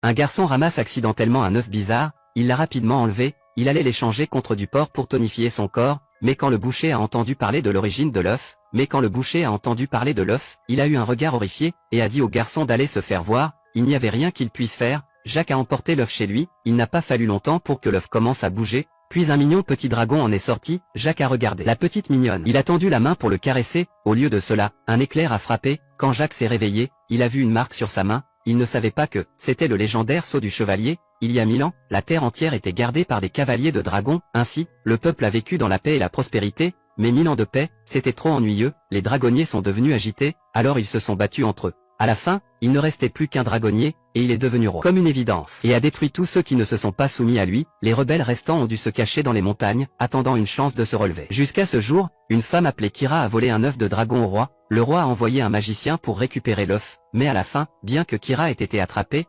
Un garçon ramasse accidentellement un œuf bizarre, il l'a rapidement enlevé, il allait l'échanger contre du porc pour tonifier son corps, mais quand le boucher a entendu parler de l'origine de l'œuf, il a eu un regard horrifié, et a dit au garçon d'aller se faire voir, il n'y avait rien qu'il puisse faire, Jacques a emporté l'œuf chez lui, il n'a pas fallu longtemps pour que l'œuf commence à bouger, puis un mignon petit dragon en est sorti, Jacques a regardé la petite mignonne. Il a tendu la main pour le caresser, au lieu de cela, un éclair a frappé, quand Jacques s'est réveillé, il a vu une marque sur sa main, il ne savait pas que c'était le légendaire sceau du chevalier, il y a 1000 ans, la terre entière était gardée par des cavaliers de dragons, ainsi, le peuple a vécu dans la paix et la prospérité, mais 1000 ans de paix, c'était trop ennuyeux, les dragonniers sont devenus agités, alors ils se sont battus entre eux. À la fin, il ne restait plus qu'un dragonnier, et il est devenu roi. Comme une évidence. Et a détruit tous ceux qui ne se sont pas soumis à lui, les rebelles restants ont dû se cacher dans les montagnes, attendant une chance de se relever. Jusqu'à ce jour, une femme appelée Kira a volé un œuf de dragon au roi, le roi a envoyé un magicien pour récupérer l'œuf, mais à la fin, bien que Kira ait été attrapée,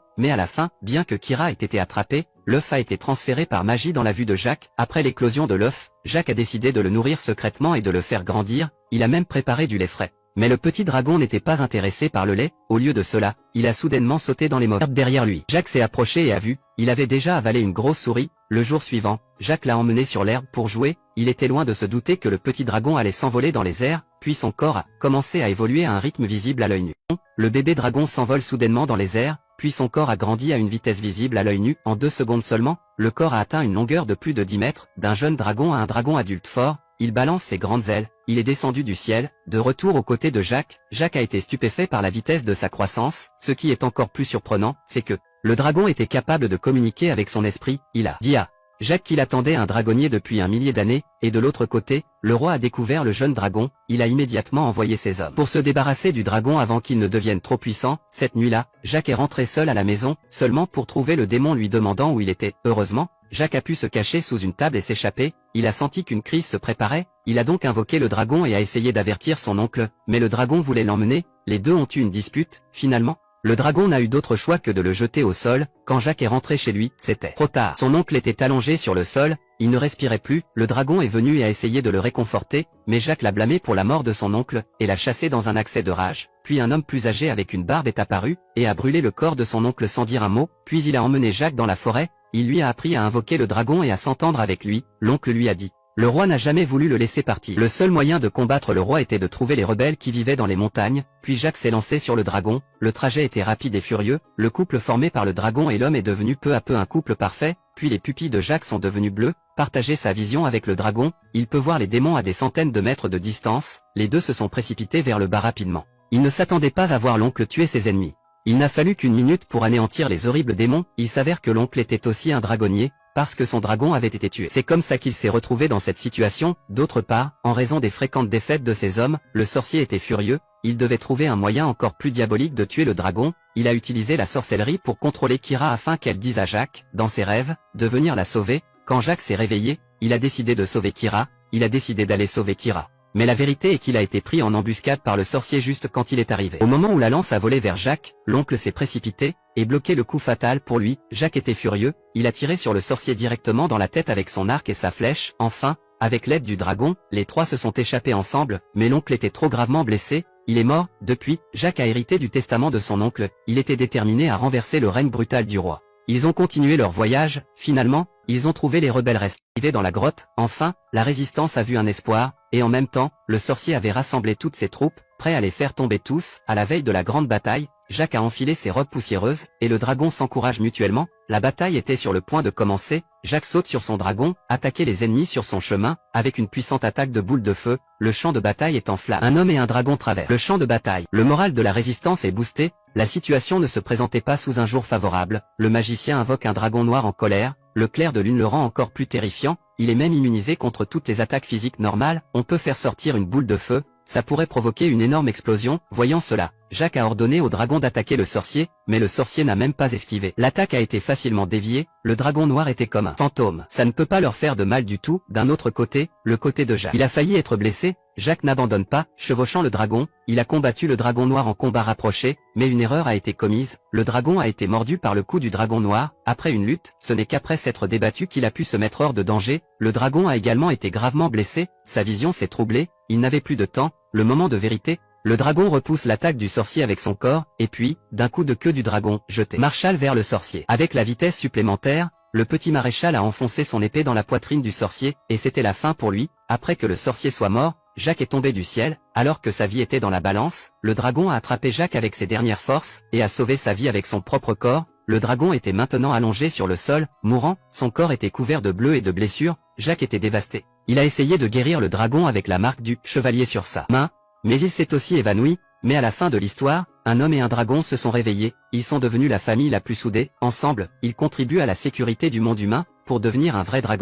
l'œuf a été transféré par magie dans la vue de Jacques. Après l'éclosion de l'œuf, Jacques a décidé de le nourrir secrètement et de le faire grandir, il a même préparé du lait frais. Mais le petit dragon n'était pas intéressé par le lait, au lieu de cela, il a soudainement sauté dans les mauvaises herbes derrière lui. Jacques s'est approché et a vu, il avait déjà avalé une grosse souris. Le jour suivant, Jacques l'a emmené sur l'herbe pour jouer, il était loin de se douter que le petit dragon allait s'envoler dans les airs, puis son corps a commencé à évoluer à un rythme visible à l'œil nu. Le bébé dragon s'envole soudainement dans les airs, puis son corps a grandi à une vitesse visible à l'œil nu. En 2 secondes seulement, le corps a atteint une longueur de plus de 10 mètres, d'un jeune dragon à un dragon adulte fort. Il balance ses grandes ailes, il est descendu du ciel, de retour aux côtés de Jacques. Jacques a été stupéfait par la vitesse de sa croissance. Ce qui est encore plus surprenant, c'est que le dragon était capable de communiquer avec son esprit. Il a dit à Jacques qu'il attendait un dragonnier depuis un millier d'années, et de l'autre côté, le roi a découvert le jeune dragon, il a immédiatement envoyé ses hommes pour se débarrasser du dragon avant qu'il ne devienne trop puissant. Cette nuit-là, Jacques est rentré seul à la maison, seulement pour trouver le démon lui demandant où il était. Heureusement, Jacques a pu se cacher sous une table et s'échapper, il a senti qu'une crise se préparait, il a donc invoqué le dragon et a essayé d'avertir son oncle, mais le dragon voulait l'emmener, les deux ont eu une dispute. Finalement, le dragon n'a eu d'autre choix que de le jeter au sol. Quand Jacques est rentré chez lui, c'était trop tard. Son oncle était allongé sur le sol, il ne respirait plus, le dragon est venu et a essayé de le réconforter, mais Jacques l'a blâmé pour la mort de son oncle, et l'a chassé dans un accès de rage. Puis un homme plus âgé avec une barbe est apparu, et a brûlé le corps de son oncle sans dire un mot, puis il a emmené Jacques dans la forêt, il lui a appris à invoquer le dragon et à s'entendre avec lui. L'oncle lui a dit. Le roi n'a jamais voulu le laisser partir. Le seul moyen de combattre le roi était de trouver les rebelles qui vivaient dans les montagnes, puis Jacques s'est lancé sur le dragon, le trajet était rapide et furieux, le couple formé par le dragon et l'homme est devenu peu à peu un couple parfait, puis les pupilles de Jacques sont devenues bleues, partager sa vision avec le dragon, il peut voir les démons à des centaines de mètres de distance, les deux se sont précipités vers le bas rapidement. Il ne s'attendait pas à voir l'oncle tuer ses ennemis. Il n'a fallu qu'une minute pour anéantir les horribles démons, il s'avère que l'oncle était aussi un dragonnier, parce que son dragon avait été tué. C'est comme ça qu'il s'est retrouvé dans cette situation. D'autre part, en raison des fréquentes défaites de ses hommes, le sorcier était furieux, il devait trouver un moyen encore plus diabolique de tuer le dragon, il a utilisé la sorcellerie pour contrôler Kira afin qu'elle dise à Jacques, dans ses rêves, de venir la sauver. Quand Jacques s'est réveillé, il a décidé de sauver Kira, il a décidé d'aller sauver Kira. Mais la vérité est qu'il a été pris en embuscade par le sorcier juste quand il est arrivé. Au moment où la lance a volé vers Jacques, l'oncle s'est précipité, et bloqué le coup fatal pour lui. Jacques était furieux, il a tiré sur le sorcier directement dans la tête avec son arc et sa flèche. Enfin, avec l'aide du dragon, les trois se sont échappés ensemble, mais l'oncle était trop gravement blessé, il est mort. Depuis, Jacques a hérité du testament de son oncle, il était déterminé à renverser le règne brutal du roi. Ils ont continué leur voyage, finalement, ils ont trouvé les rebelles restés dans la grotte. Enfin, la résistance a vu un espoir, et en même temps, le sorcier avait rassemblé toutes ses troupes, prêt à les faire tomber tous. À la veille de la grande bataille, Jacques a enfilé ses robes poussiéreuses, et le dragon s'encourage mutuellement. La bataille était sur le point de commencer, Jacques saute sur son dragon, attaquer les ennemis sur son chemin, avec une puissante attaque de boules de feu, le champ de bataille est en flammes. Un homme et un dragon traversent le champ de bataille. Le moral de la résistance est boosté, la situation ne se présentait pas sous un jour favorable, le magicien invoque un dragon noir en colère, le clair de lune le rend encore plus terrifiant, il est même immunisé contre toutes les attaques physiques normales, on peut faire sortir une boule de feu, ça pourrait provoquer une énorme explosion. Voyant cela, Jacques a ordonné au dragon d'attaquer le sorcier, mais le sorcier n'a même pas esquivé. L'attaque a été facilement déviée, le dragon noir était comme un fantôme. Ça ne peut pas leur faire de mal du tout. D'un autre côté, le côté de Jacques. Il a failli être blessé, Jacques n'abandonne pas, chevauchant le dragon, il a combattu le dragon noir en combat rapproché, mais une erreur a été commise, le dragon a été mordu par le coup du dragon noir. Après une lutte, ce n'est qu'après s'être débattu qu'il a pu se mettre hors de danger, le dragon a également été gravement blessé, sa vision s'est troublée, il n'avait plus de temps, le moment de vérité Le dragon repousse l'attaque du sorcier avec son corps, et puis, d'un coup de queue du dragon, jeté Marshall vers le sorcier. Avec la vitesse supplémentaire, le petit maréchal a enfoncé son épée dans la poitrine du sorcier, et c'était la fin pour lui. Après que le sorcier soit mort, Jacques est tombé du ciel, alors que sa vie était dans la balance. Le dragon a attrapé Jacques avec ses dernières forces, et a sauvé sa vie avec son propre corps. Le dragon était maintenant allongé sur le sol, mourant, son corps était couvert de bleu et de blessures, Jacques était dévasté. Il a essayé de guérir le dragon avec la marque du chevalier sur sa main, mais il s'est aussi évanoui. Mais à la fin de l'histoire, un homme et un dragon se sont réveillés, ils sont devenus la famille la plus soudée, ensemble, ils contribuent à la sécurité du monde humain, pour devenir un vrai dragon.